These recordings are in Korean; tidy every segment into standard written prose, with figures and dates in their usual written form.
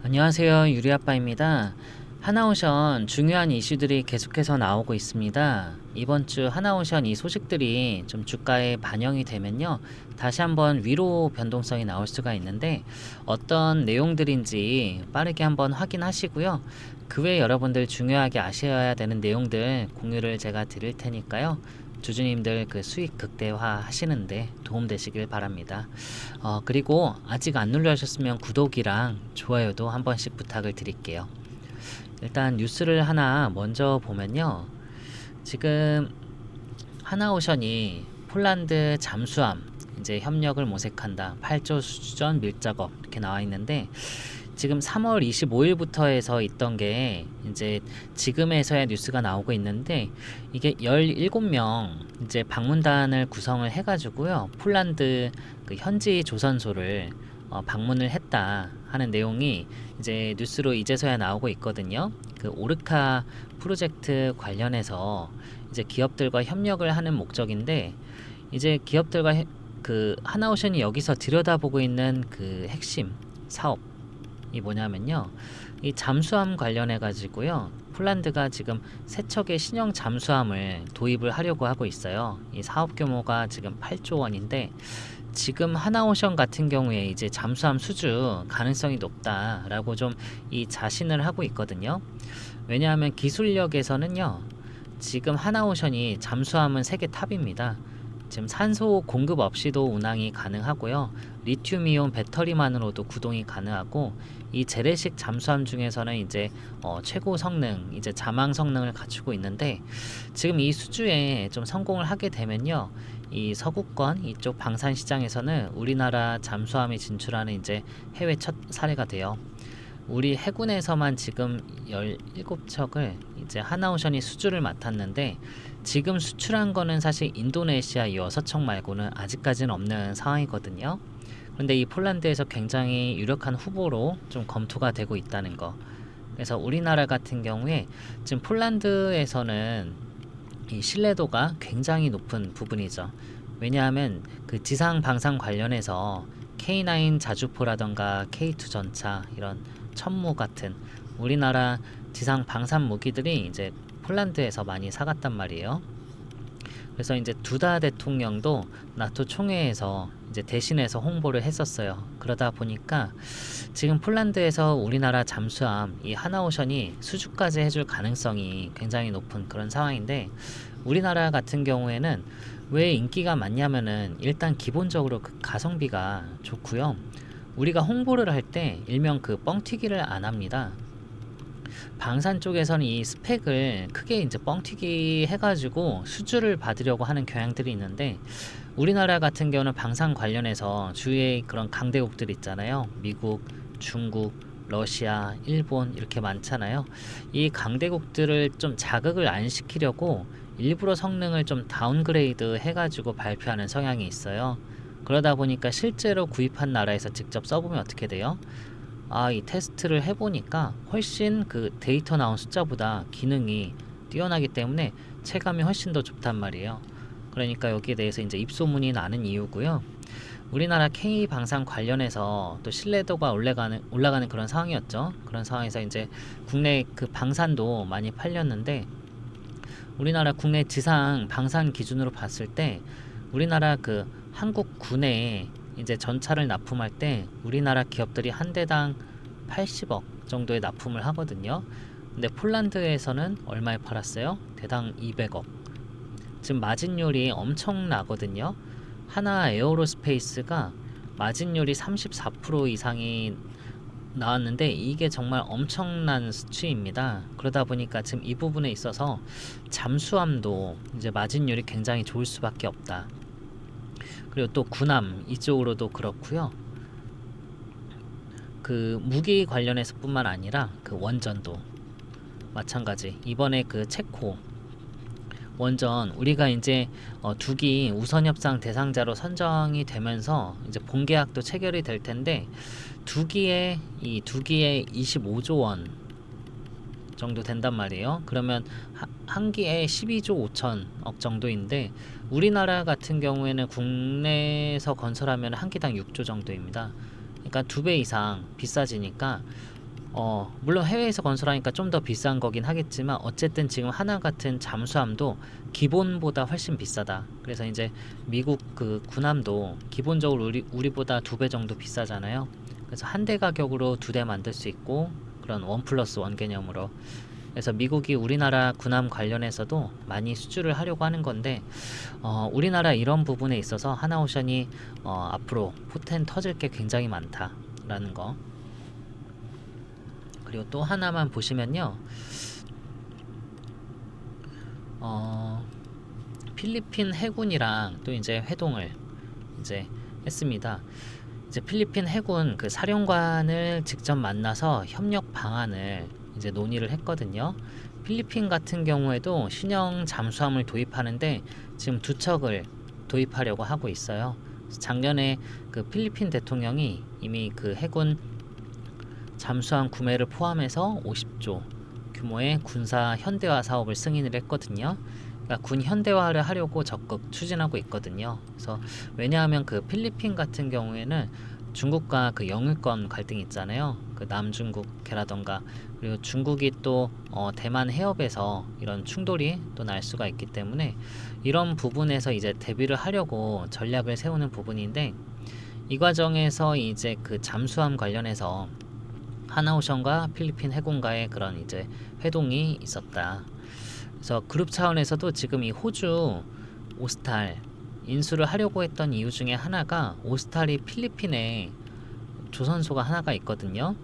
안녕하세요. 유리아빠입니다. 하나오션 중요한 이슈들이 계속해서 나오고 있습니다. 이번 주 하나오션 이 소식들이 좀 주가에 반영이 되면요, 다시 한번 위로 변동성이 나올 수가 있는데 어떤 내용들인지 빠르게 한번 확인하시고요. 그 외에 여러분들 중요하게 아셔야 되는 내용들 공유를 제가 드릴 테니까요. 주주님들 그 수익 극대화 하시는데 도움되시길 바랍니다. 그리고 아직 안 눌러주셨으면 구독이랑 좋아요도 한 번씩 부탁을 드릴게요. 일단 뉴스를 하나 먼저 보면요. 지금 하나오션이 폴란드 잠수함 이제 협력을 모색한다. 8조 수주전 밀작업 이렇게 나와 있는데 지금 3월 25일부터 해서 있던 게 이제 지금에서야 뉴스가 나오고 있는데 이게 17명 이제 방문단을 구성을 해가지고요. 폴란드 그 현지 조선소를 방문을 했다 하는 내용이 이제 뉴스로 이제서야 나오고 있거든요. 그 오르카 프로젝트 관련해서 이제 기업들과 협력을 하는 목적인데 이제 기업들과 그 하나오션이 여기서 들여다보고 있는 그 핵심 사업이 뭐냐면요. 이 잠수함 관련해 가지고요. 폴란드가 지금 세 척의 신형 잠수함을 도입을 하려고 하고 있어요. 이 사업 규모가 지금 8조 원인데 지금 하나오션 같은 경우에 이제 잠수함 수주 가능성이 높다라고 좀 이 자신을 하고 있거든요. 왜냐하면 기술력에서는요. 지금 하나오션이 잠수함은 세계 탑입니다. 지금 산소 공급 없이도 운항이 가능하고요. 리튬이온 배터리만으로도 구동이 가능하고 이 재래식 잠수함 중에서는 이제 최고 성능, 이제 자망 성능을 갖추고 있는데 지금 이 수주에 좀 성공을 하게 되면요. 이 서구권 이쪽 방산 시장에서는 우리나라 잠수함이 진출하는 이제 해외 첫 사례가 돼요. 우리 해군에서만 지금 17척을 이제 하나오션이 수주를 맡았는데 지금 수출한 거는 사실 인도네시아 6척 말고는 아직까지는 없는 상황이거든요. 그런데 이 폴란드에서 굉장히 유력한 후보로 좀 검토가 되고 있다는 거. 그래서 우리나라 같은 경우에 지금 폴란드에서는 이 신뢰도가 굉장히 높은 부분이죠. 왜냐하면 그 지상 방산 관련해서 K9 자주포라던가 K2 전차 이런 천무 같은 우리나라 지상 방산 무기들이 이제 폴란드에서 많이 사갔단 말이에요. 그래서 이제 두다 대통령도 나토 총회에서 이제 대신해서 홍보를 했었어요. 그러다 보니까 지금 폴란드에서 우리나라 잠수함 이 하나오션이 수주까지 해줄 가능성이 굉장히 높은 그런 상황인데 우리나라 같은 경우에는 왜 인기가 많냐면은 일단 기본적으로 그 가성비가 좋고요. 우리가 홍보를 할 때 일명 그 뻥튀기를 안 합니다. 방산 쪽에서는 이 스펙을 크게 이제 뻥튀기 해가지고 수주를 받으려고 하는 경향들이 있는데 우리나라 같은 경우는 방산 관련해서 주위에 그런 강대국들 있잖아요. 미국, 중국, 러시아, 일본 이렇게 많잖아요. 이 강대국들을 좀 자극을 안 시키려고 일부러 성능을 좀 다운그레이드 해가지고 발표하는 성향이 있어요. 그러다 보니까 실제로 구입한 나라에서 직접 써보면 어떻게 돼요? 이 테스트를 해보니까 훨씬 그 데이터 나온 숫자보다 기능이 뛰어나기 때문에 체감이 훨씬 더 좋단 말이에요. 그러니까 여기에 대해서 이제 입소문이 나는 이유고요. 우리나라 K 방산 관련해서 또 신뢰도가 올라가는 그런 상황이었죠. 그런 상황에서 이제 국내 그 방산도 많이 팔렸는데 우리나라 국내 지상 방산 기준으로 봤을 때 우리나라 그 한국 군에 이제 전차를 납품할 때 우리나라 기업들이 한 대당 80억 정도의 납품을 하거든요. 근데 폴란드에서는 얼마에 팔았어요? 대당 200억. 지금 마진율이 엄청나거든요. 하나 에어로스페이스가 마진율이 34% 이상이 나왔는데 이게 정말 엄청난 수치입니다. 그러다 보니까 지금 이 부분에 있어서 잠수함도 이제 마진율이 굉장히 좋을 수밖에 없다. 그리고 또 군함 이쪽으로도 그렇고요. 그 무기 관련해서 뿐만 아니라 그 원전도 마찬가지. 이번에 그 체코 원전 우리가 이제 두기 우선협상 대상자로 선정이 되면서 이제 본계약도 체결이 될 텐데 두기에 25조 원 정도 된단 말이에요. 그러면 한 기에 12조 5천억 정도인데 우리나라 같은 경우에는 국내에서 건설하면 한 기당 6조 정도입니다. 그러니까 2배 이상 비싸지니까 물론 해외에서 건설하니까 좀 더 비싼 거긴 하겠지만 어쨌든 지금 하나 같은 잠수함도 기본보다 훨씬 비싸다. 그래서 이제 미국 그 군함도 기본적으로 우리보다 2배 정도 비싸잖아요. 그래서 한 대 가격으로 2대 만들 수 있고 그런 원 플러스 원 개념으로. 그래서 미국이 우리나라 군함 관련해서도 많이 수주를 하려고 하는 건데 우리나라 이런 부분에 있어서 하나오션이 앞으로 포텐 터질 게 굉장히 많다라는 거. 그리고 또 하나만 보시면요. 필리핀 해군이랑 또 이제 회동을 이제 했습니다. 이제 필리핀 해군 그 사령관을 직접 만나서 협력 방안을 이제 논의를 했거든요. 필리핀 같은 경우에도 신형 잠수함을 도입하는데 지금 2척을 도입하려고 하고 있어요. 작년에 그 필리핀 대통령이 이미 그 해군 잠수함 구매를 포함해서 50조 규모의 군사 현대화 사업을 승인을 했거든요. 그러니까 군 현대화를 하려고 적극 추진하고 있거든요. 그래서 왜냐하면 그 필리핀 같은 경우에는 중국과 그 영유권 갈등이 있잖아요. 그 남중국해라던가 그리고 중국이 또 대만 해협에서 이런 충돌이 또 날 수가 있기 때문에 이런 부분에서 이제 대비를 하려고 전략을 세우는 부분인데 이 과정에서 이제 그 잠수함 관련해서 하나오션과 필리핀 해군과의 그런 이제 회동이 있었다. 그래서 그룹 차원에서도 지금 이 호주 오스탈 인수를 하려고 했던 이유 중에 하나가 오스탈이 필리핀에 조선소가 하나가 있거든요.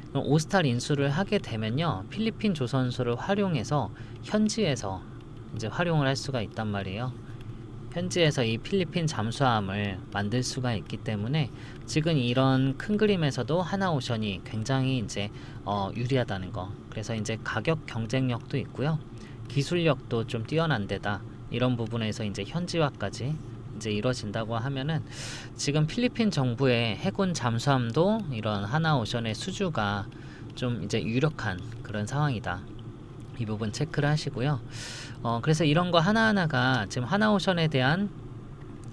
그럼 오스탈 인수를 하게 되면요, 필리핀 조선소를 활용해서 현지에서 이제 활용을 할 수가 있단 말이에요. 현지에서 이 필리핀 잠수함을 만들 수가 있기 때문에 지금 이런 큰 그림에서도 하나오션이 굉장히 이제 유리하다는 거. 그래서 이제 가격 경쟁력도 있고요, 기술력도 좀 뛰어난 데다 이런 부분에서 이제 현지화까지 이제 이루어진다고 하면은 지금 필리핀 정부의 해군 잠수함도 이런 하나오션의 수주가 좀 이제 유력한 그런 상황이다. 이 부분 체크를 하시고요. 그래서 이런 거 하나하나가 지금 하나오션에 대한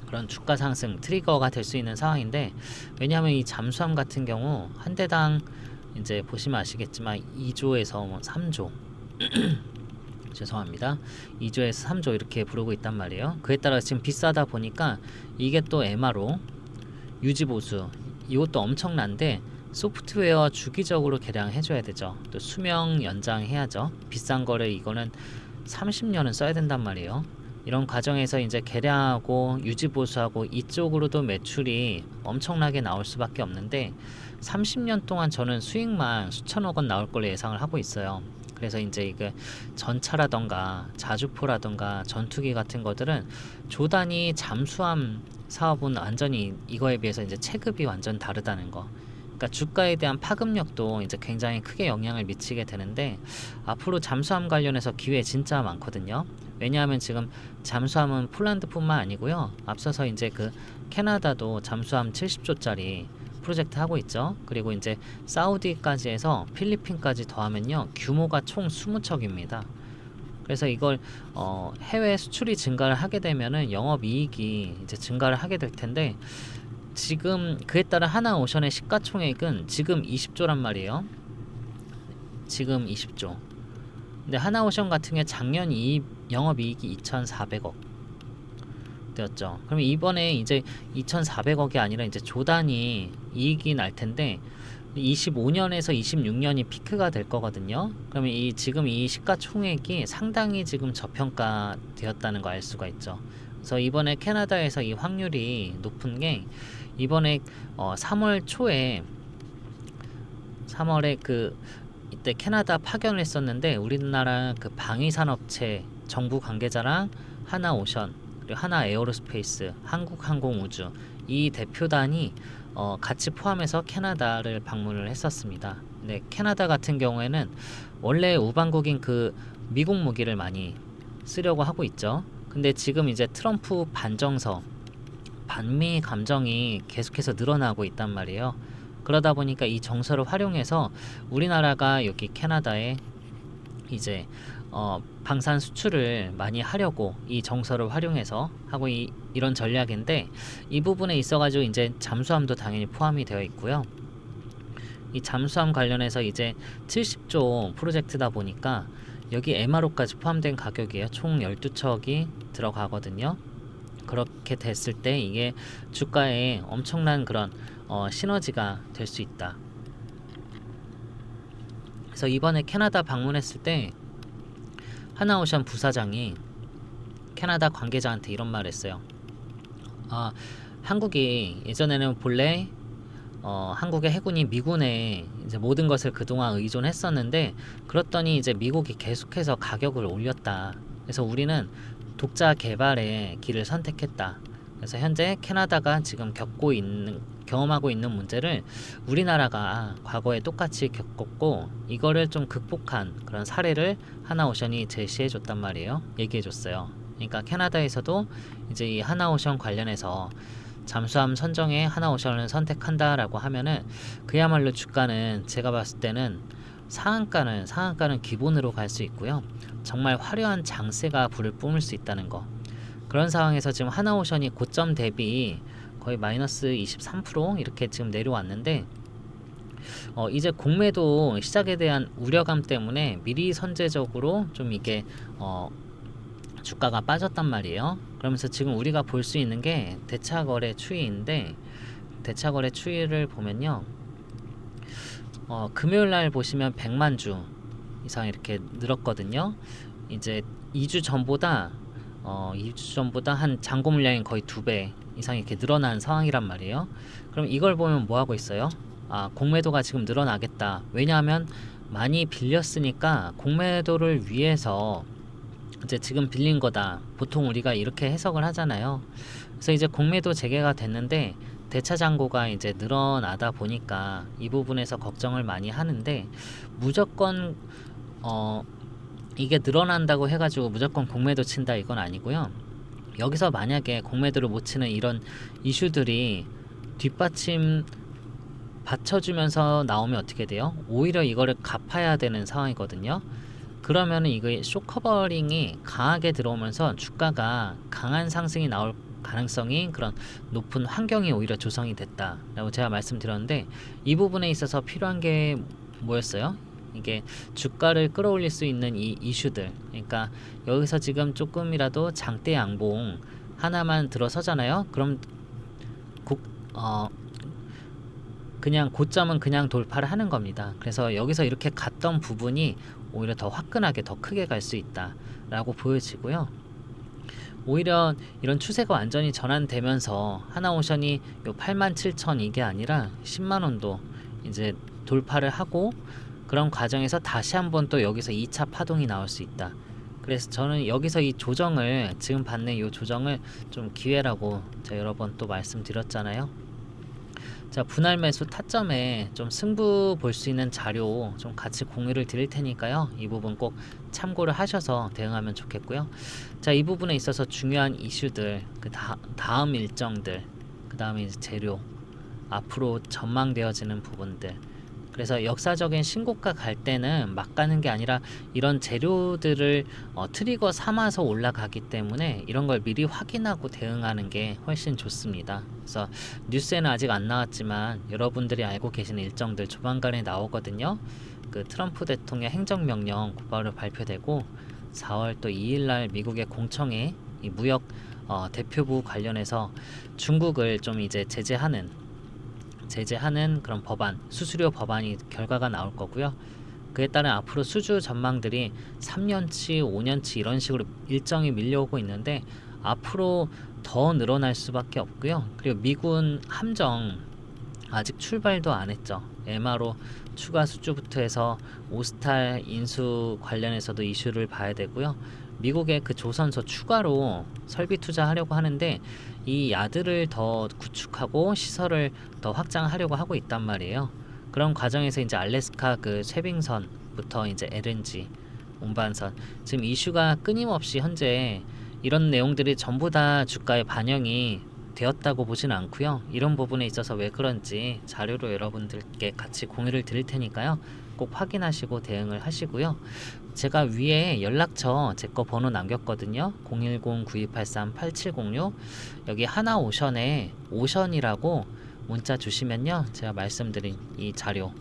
그런 주가 상승 트리거가 될 수 있는 상황인데, 왜냐하면 이 잠수함 같은 경우 한 대당 이제 보시면 아시겠지만 2조에서 뭐 3조 죄송합니다. 2조에서 3조 이렇게 부르고 있단 말이에요. 그에 따라 지금 비싸다 보니까 이게 또 MRO 유지보수 이것도 엄청난데 소프트웨어 주기적으로 개량해줘야 되죠. 또 수명 연장해야죠. 비싼 거를 이거는 30년은 써야 된단 말이에요. 이런 과정에서 이제 개량하고 유지보수하고 이쪽으로도 매출이 엄청나게 나올 수밖에 없는데 30년 동안 저는 수익만 수천억 원 나올 걸로 예상을 하고 있어요. 그래서 이제 이게 전차라던가 자주포라던가 전투기 같은 것들은 조단위 잠수함 사업은 완전히 이거에 비해서 이제 체급이 완전 다르다는 거. 그러니까 주가에 대한 파급력도 이제 굉장히 크게 영향을 미치게 되는데 앞으로 잠수함 관련해서 기회 진짜 많거든요. 왜냐하면 지금 잠수함은 폴란드뿐만 아니고요. 앞서서 이제 그 캐나다도 잠수함 70조짜리 프로젝트 하고 있죠. 그리고 이제 사우디까지 해서 필리핀까지 더하면요, 규모가 총 20척입니다. 그래서 이걸 해외 수출이 증가를 하게 되면은 영업이익이 이제 증가를 하게 될 텐데 지금 그에 따라 하나오션의 시가총액은 지금 20조란 말이에요. 지금 20조. 근데 하나오션 같은 게 작년 영업이익이 2,400억 되었죠. 그럼 이번에 이제 2,400억이 아니라 이제 조단위 이익이 날 텐데 25년에서 26년이 피크가 될 거거든요. 그러면 지금 이 시가총액이 상당히 지금 저평가되었다는 거 알 수가 있죠. 그래서 이번에 캐나다에서 이 확률이 높은 게 이번에 3월 초에 3월에 이때 캐나다 파견을 했었는데 우리나라 그 방위산업체 정부 관계자랑 하나오션 그리고 하나에어로스페이스 한국항공우주 이 대표단이 같이 포함해서 캐나다를 방문을 했었습니다. 근데 캐나다 같은 경우에는 원래 우방국인 그 미국 무기를 많이 쓰려고 하고 있죠. 근데 지금 이제 트럼프 반미 감정이 계속해서 늘어나고 있단 말이에요. 그러다 보니까 이 정서를 활용해서 우리나라가 여기 캐나다에 이제 방산 수출을 많이 하려고 이 정서를 활용해서 하고 이런 전략인데 이 부분에 있어가지고 이제 잠수함도 당연히 포함이 되어 있고요. 이 잠수함 관련해서 이제 70조 프로젝트다 보니까 여기 MRO까지 포함된 가격이에요. 총 12척이 들어가거든요. 그렇게 됐을 때 이게 주가에 엄청난 그런 시너지가 될 수 있다. 그래서 이번에 캐나다 방문했을 때 하나오션 부사장이 캐나다 관계자한테 이런 말을 했어요. 한국이 예전에는 본래 한국의 해군이 미군에 이제 모든 것을 그동안 의존했었는데, 그렇더니 이제 미국이 계속해서 가격을 올렸다. 그래서 우리는 독자 개발의 길을 선택했다. 그래서 현재 캐나다가 지금 경험하고 있는 문제를 우리나라가 과거에 똑같이 겪었고, 이거를 좀 극복한 그런 사례를 하나오션이 제시해 줬단 말이에요. 얘기해 줬어요. 그러니까 캐나다에서도 이제 이 하나오션 관련해서 잠수함 선정에 하나오션을 선택한다라고 하면은 그야말로 주가는 제가 봤을 때는 상한가는 기본으로 갈 수 있고요. 정말 화려한 장세가 불을 뿜을 수 있다는 거. 그런 상황에서 지금 하나오션이 고점 대비 거의 마이너스 23% 이렇게 지금 내려왔는데, 이제 공매도 시작에 대한 우려감 때문에 미리 선제적으로 좀 이게 주가가 빠졌단 말이에요. 그러면서 지금 우리가 볼 수 있는 게 대차거래 추이인데, 대차거래 추이를 보면요, 금요일날 보시면 100만 주 이상 이렇게 늘었거든요. 이제 2주 전보다 한 잔고 물량이 거의 2배 이상 이렇게 늘어난 상황이란 말이에요. 그럼 이걸 보면 뭐 하고 있어요? 공매도가 지금 늘어나겠다. 왜냐하면 많이 빌렸으니까 공매도를 위해서 이제 지금 빌린 거다. 보통 우리가 이렇게 해석을 하잖아요. 그래서 이제 공매도 재개가 됐는데 대차 잔고가 이제 늘어나다 보니까 이 부분에서 걱정을 많이 하는데, 무조건 이게 늘어난다고 해가지고 무조건 공매도 친다 이건 아니고요. 여기서 만약에 공매도를 못 치는 이런 이슈들이 뒷받침 받쳐주면서 나오면 어떻게 돼요? 오히려 이거를 갚아야 되는 상황이거든요. 그러면은 이거 쇼커버링이 강하게 들어오면서 주가가 강한 상승이 나올 가능성이, 그런 높은 환경이 오히려 조성이 됐다라고 제가 말씀드렸는데, 이 부분에 있어서 필요한 게 뭐였어요? 이게 주가를 끌어올릴 수 있는 이 이슈들. 그러니까 여기서 지금 조금이라도 장대 양봉 하나만 들어서잖아요. 그럼 그냥 고점은 그냥 돌파를 하는 겁니다. 그래서 여기서 이렇게 갔던 부분이 오히려 더 화끈하게 더 크게 갈 수 있다라고 보여지고요. 오히려 이런 추세가 완전히 전환되면서 하나오션이 요 87,000 이게 아니라 10만원도 이제 돌파를 하고, 그런 과정에서 다시 한번 또 여기서 2차 파동이 나올 수 있다. 그래서 저는 여기서 이 조정을, 지금 받는 이 조정을 좀 기회라고 제가 여러 번 또 말씀드렸잖아요. 자, 분할 매수 타점에 좀 승부 볼 수 있는 자료 좀 같이 공유를 드릴 테니까요. 이 부분 꼭 참고를 하셔서 대응하면 좋겠고요. 자, 이 부분에 있어서 중요한 이슈들, 다음 일정들, 그 다음에 이제 재료, 앞으로 전망되어지는 부분들. 그래서 역사적인 신고가 갈 때는 막 가는 게 아니라 이런 재료들을 트리거 삼아서 올라가기 때문에 이런 걸 미리 확인하고 대응하는 게 훨씬 좋습니다. 그래서 뉴스에는 아직 안 나왔지만 여러분들이 알고 계시는 일정들 조만간에 나오거든요. 그 트럼프 대통령 행정명령 곧바로 발표되고, 4월 또 2일날 미국의 공청회 이 무역 대표부 관련해서 중국을 좀 이제 제재하는 그런 법안, 수수료 법안이 결과가 나올 거고요. 그에 따른 앞으로 수주 전망들이 3년치, 5년치 이런 식으로 일정이 밀려오고 있는데, 앞으로 더 늘어날 수밖에 없고요. 그리고 미군 함정 아직 출발도 안 했죠. MRO 추가 수주부터 해서 오스탈 인수 관련해서도 이슈를 봐야 되고요. 미국의 그 조선소 추가로 설비 투자하려고 하는데, 이 야드를 더 구축하고 시설을 더 확장하려고 하고 있단 말이에요. 그런 과정에서 이제 알래스카 그 쇠빙선부터 이제 LNG 운반선, 지금 이슈가 끊임없이 현재 이런 내용들이 전부 다 주가에 반영이 되었다고 보지는 않고요. 이런 부분에 있어서 왜 그런지 자료로 여러분들께 같이 공유를 드릴 테니까요. 꼭 확인하시고 대응을 하시고요. 제가 위에 연락처 제 거 번호 남겼거든요. 010-9283-8706. 여기 하나오션에 오션이라고 문자 주시면요, 제가 말씀드린 이 자료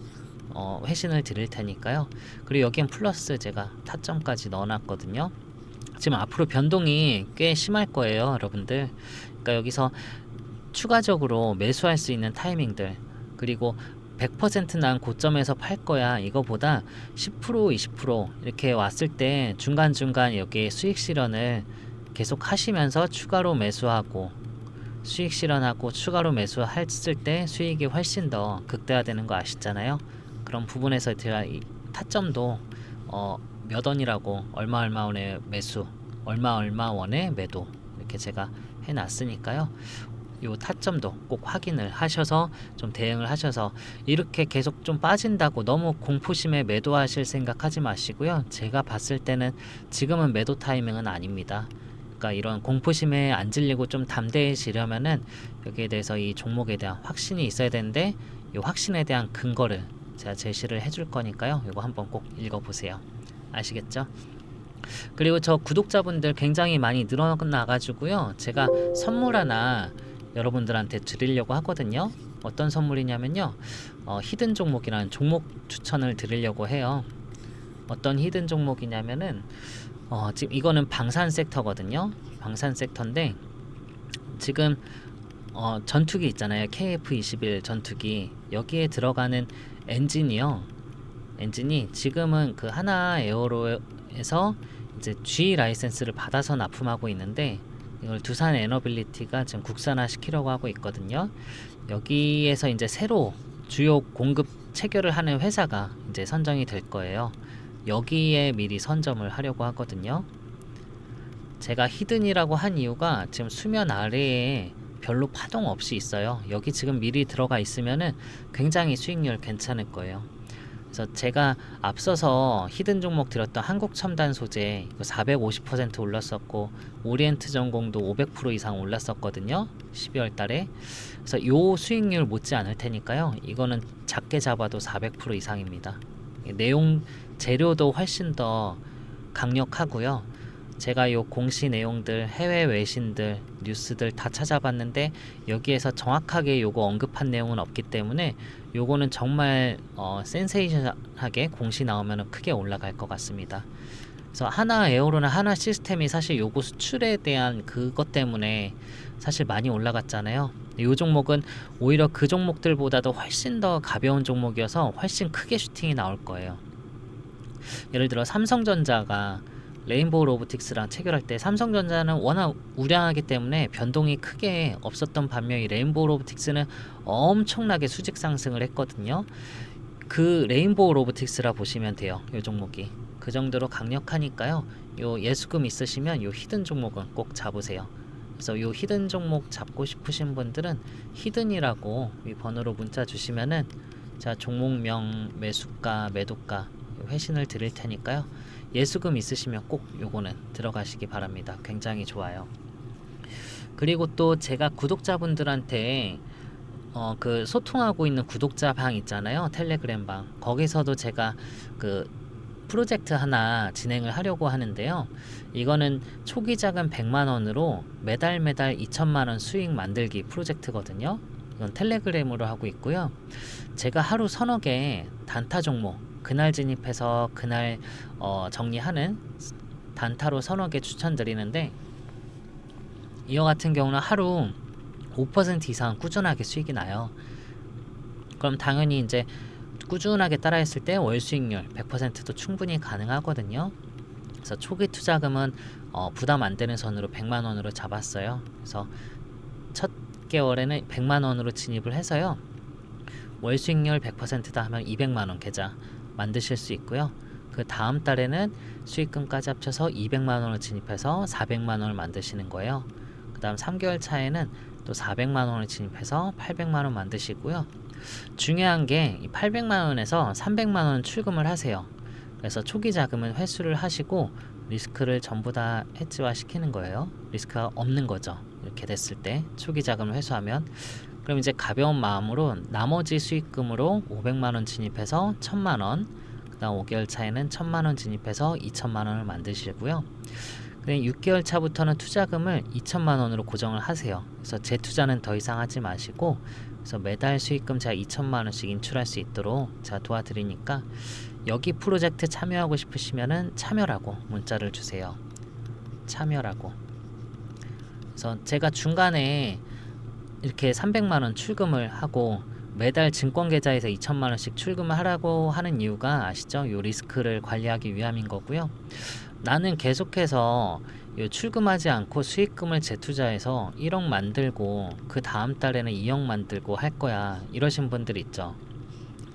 회신을 드릴 테니까요. 그리고 여기엔 플러스 제가 타점까지 넣어놨거든요. 지금 앞으로 변동이 꽤 심할 거예요, 여러분들. 그러니까 여기서 추가적으로 매수할 수 있는 타이밍들, 그리고 100%난 고점에서 팔 거야, 이거보다 10% 20% 이렇게 왔을 때 중간중간 여기에 수익 실현을 계속 하시면서 추가로 매수하고 수익 실현하고 추가로 매수했을 때 수익이 훨씬 더 극대화되는 거 아시잖아요. 그런 부분에서 제가 이 타점도 몇 원이라고 얼마 원에 매수, 얼마 원에 매도 이렇게 제가 해놨으니까요. 요 타점도 꼭 확인을 하셔서 좀 대응을 하셔서, 이렇게 계속 좀 빠진다고 너무 공포심에 매도하실 생각하지 마시고요. 제가 봤을 때는 지금은 매도 타이밍은 아닙니다. 그러니까 이런 공포심에 안 질리고 좀 담대해지려면은 여기에 대해서 이 종목에 대한 확신이 있어야 되는데, 이 확신에 대한 근거를 제가 제시를 해줄 거니까요. 이거 한번 꼭 읽어보세요. 아시겠죠? 그리고 저 구독자분들 굉장히 많이 늘어나가지고요. 제가 선물 하나 여러분들한테 드리려고 하거든요. 어떤 선물이냐면요. 히든 종목이라는 종목 추천을 드리려고 해요. 어떤 히든 종목이냐면은 지금 이거는 방산 섹터거든요. 방산 섹터인데 지금 전투기 있잖아요. KF-21 전투기, 여기에 들어가는 엔진이요. 엔진이 지금은 그 하나 에어로에서 이제 G 라이센스를 받아서 납품하고 있는데, 이걸 두산 에너빌리티가 지금 국산화 시키려고 하고 있거든요. 여기에서 이제 새로 주요 공급 체결을 하는 회사가 이제 선정이 될 거예요. 여기에 미리 선점을 하려고 하거든요. 제가 히든이라고 한 이유가 지금 수면 아래에 별로 파동 없이 있어요. 여기 지금 미리 들어가 있으면은 굉장히 수익률 괜찮을 거예요. 그래서 제가 앞서서 히든 종목 드렸던 한국첨단 소재 이거 450% 올랐었고, 오리엔트 전공도 500% 이상 올랐었거든요. 12월 달에. 그래서 요 수익률 못지 않을 테니까요. 이거는 작게 잡아도 400% 이상입니다. 내용 재료도 훨씬 더 강력하고요. 제가 요 공시 내용들, 해외 외신들, 뉴스들 다 찾아봤는데 여기에서 정확하게 요거 언급한 내용은 없기 때문에 요거는 정말 센세이션하게 공시 나오면 크게 올라갈 것 같습니다. 그래서 하나 에어로나 하나 시스템이 사실 요거 수출에 대한 그것 때문에 사실 많이 올라갔잖아요. 이 종목은 오히려 그 종목들보다도 훨씬 더 가벼운 종목이어서 훨씬 크게 슈팅이 나올 거예요. 예를 들어 삼성전자가 레인보우 로보틱스랑 체결할 때 삼성전자는 워낙 우량하기 때문에 변동이 크게 없었던 반면에 레인보우 로보틱스는 엄청나게 수직 상승을 했거든요. 그 레인보우 로보틱스라 보시면 돼요. 이 종목이 그 정도로 강력하니까요. 요 예수금 있으시면 요 히든 종목은 꼭 잡으세요. 그래서 요 히든 종목 잡고 싶으신 분들은 히든이라고 이 번호로 문자 주시면은 제가 종목명, 매수가, 매도가 회신을 드릴 테니까요. 예수금 있으시면 꼭 요거는 들어가시기 바랍니다. 굉장히 좋아요. 그리고 또 제가 구독자분들한테 그 소통하고 있는 구독자 방 있잖아요. 텔레그램 방. 거기서도 제가 그 프로젝트 하나 진행을 하려고 하는데요. 이거는 초기 자금 100만 원으로 매달 2천만 원 수익 만들기 프로젝트거든요. 이건 텔레그램으로 하고 있고요. 제가 하루 서너 개 단타 종목 그날 진입해서 그날 정리하는 단타로 서너 개 추천드리는데, 이거 같은 경우는 하루 5% 이상 꾸준하게 수익이 나요. 그럼 당연히 이제 꾸준하게 따라했을 때 월 수익률 100%도 충분히 가능하거든요. 그래서 초기 투자금은 부담 안 되는 선으로 100만 원으로 잡았어요. 그래서 첫 개월에는 100만 원으로 진입을 해서요. 월 수익률 100%다 하면 200만 원 계좌 만드실 수 있고요. 그 다음 달에는 수익금까지 합쳐서 200만 원을 진입해서 400만 원을 만드시는 거예요. 그 다음 3개월 차에는 또 400만 원을 진입해서 800만 원 만드시고요. 중요한 게 이 800만 원에서 300만 원 출금을 하세요. 그래서 초기 자금은 회수를 하시고 리스크를 전부 다 해지화 시키는 거예요. 리스크가 없는 거죠. 이렇게 됐을 때 초기 자금을 회수하면, 그럼 이제 가벼운 마음으로 나머지 수익금으로 500만 원 진입해서 1000만 원, 그 다음 5개월 차에는 1000만 원 진입해서 2000만 원을 만드시고요. 6개월 차부터는 투자금을 2000만 원으로 고정을 하세요. 그래서 재투자는 더 이상 하지 마시고 그래서 매달 수익금 제가 2천만 원씩 인출할 수 있도록 제가 도와드리니까 여기 프로젝트 참여하고 싶으시면은 참여라고 문자를 주세요. 참여라고. 그래서 제가 중간에 이렇게 300만 원 출금을 하고 매달 증권 계좌에서 2천만 원씩 출금을 하라고 하는 이유가 아시죠? 요 리스크를 관리하기 위함인 거고요. 나는 계속해서 요 출금하지 않고 수익금을 재투자해서 1억 만들고 그 다음 달에는 2억 만들고 할 거야. 이러신 분들 있죠.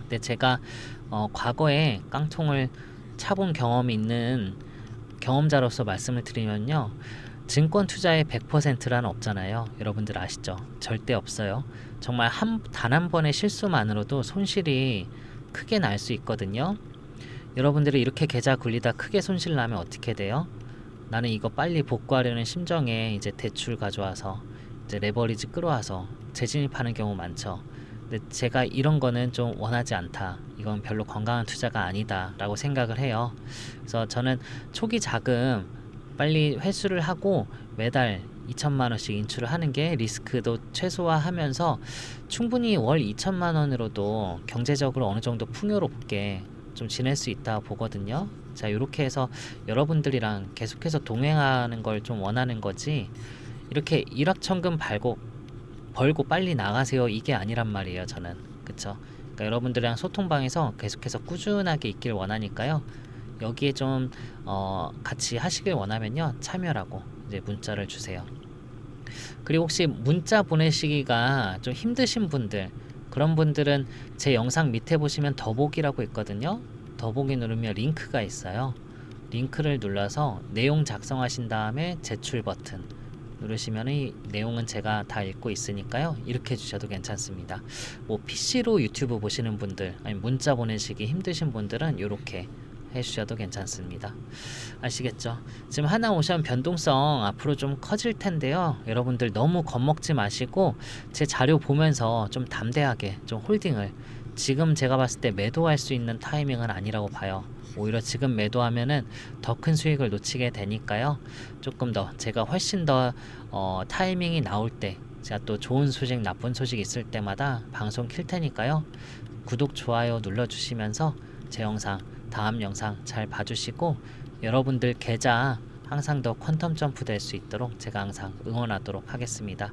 근데 제가 과거에 깡통을 차본 경험이 있는 경험자로서 말씀을 드리면요. 증권 투자의 100%라는 없잖아요. 여러분들 아시죠? 절대 없어요. 정말 단 한 번의 실수만으로도 손실이 크게 날 수 있거든요. 여러분들이 이렇게 계좌 굴리다 크게 손실 나면 어떻게 돼요? 나는 이거 빨리 복구하려는 심정에 이제 대출 가져와서 이제 레버리지 끌어와서 재진입하는 경우 많죠. 근데 제가 이런 거는 좀 원하지 않다. 이건 별로 건강한 투자가 아니다 라고 생각을 해요. 그래서 저는 초기 자금 빨리 회수를 하고 매달 2천만 원씩 인출을 하는 게 리스크도 최소화하면서 충분히 월 2천만 원으로도 경제적으로 어느 정도 풍요롭게 좀 지낼 수 있다 보거든요. 자, 이렇게 해서 여러분들이랑 계속해서 동행하는 걸 좀 원하는 거지, 이렇게 일확천금 벌고 빨리 나가세요 이게 아니란 말이에요. 저는. 그쵸? 그러니까 여러분들이랑 소통방에서 계속해서 꾸준하게 있길 원하니까요. 여기에 좀 같이 하시길 원하면요, 참여라고 이제 문자를 주세요. 그리고 혹시 문자 보내시기가 좀 힘드신 분들, 그런 분들은 제 영상 밑에 보시면 더보기라고 있거든요. 더보기 누르면 링크가 있어요. 링크를 눌러서 내용 작성하신 다음에 제출 버튼 누르시면 이 내용은 제가 다 읽고 있으니까요. 이렇게 해주셔도 괜찮습니다. 뭐 PC로 유튜브 보시는 분들, 아니 문자 보내시기 힘드신 분들은 이렇게 해주셔도 괜찮습니다. 아시겠죠? 지금 하나오션 변동성 앞으로 좀 커질 텐데요. 여러분들 너무 겁먹지 마시고 제 자료 보면서 좀 담대하게 좀 홀딩을, 지금 제가 봤을 때 매도할 수 있는 타이밍은 아니라고 봐요. 오히려 지금 매도하면은 더 큰 수익을 놓치게 되니까요. 조금 더 제가 훨씬 더 타이밍이 나올 때, 제가 또 좋은 소식 나쁜 소식 있을 때마다 방송 킬 테니까요. 구독 좋아요 눌러주시면서 제 영상 다음 영상 잘 봐주시고 여러분들 계좌 항상 더 퀀텀 점프 될 수 있도록 제가 항상 응원하도록 하겠습니다.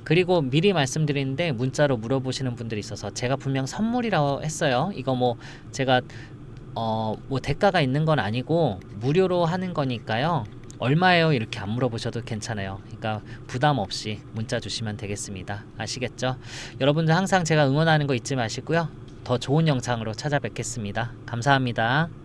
그리고 미리 말씀드리는데 문자로 물어보시는 분들이 있어서 제가 분명 선물이라고 했어요. 이거 뭐 제가 뭐 대가가 있는 건 아니고 무료로 하는 거니까요. 얼마예요? 이렇게 안 물어보셔도 괜찮아요. 그러니까 부담 없이 문자 주시면 되겠습니다. 아시겠죠? 여러분들 항상 제가 응원하는 거 잊지 마시고요. 더 좋은 영상으로 찾아뵙겠습니다. 감사합니다.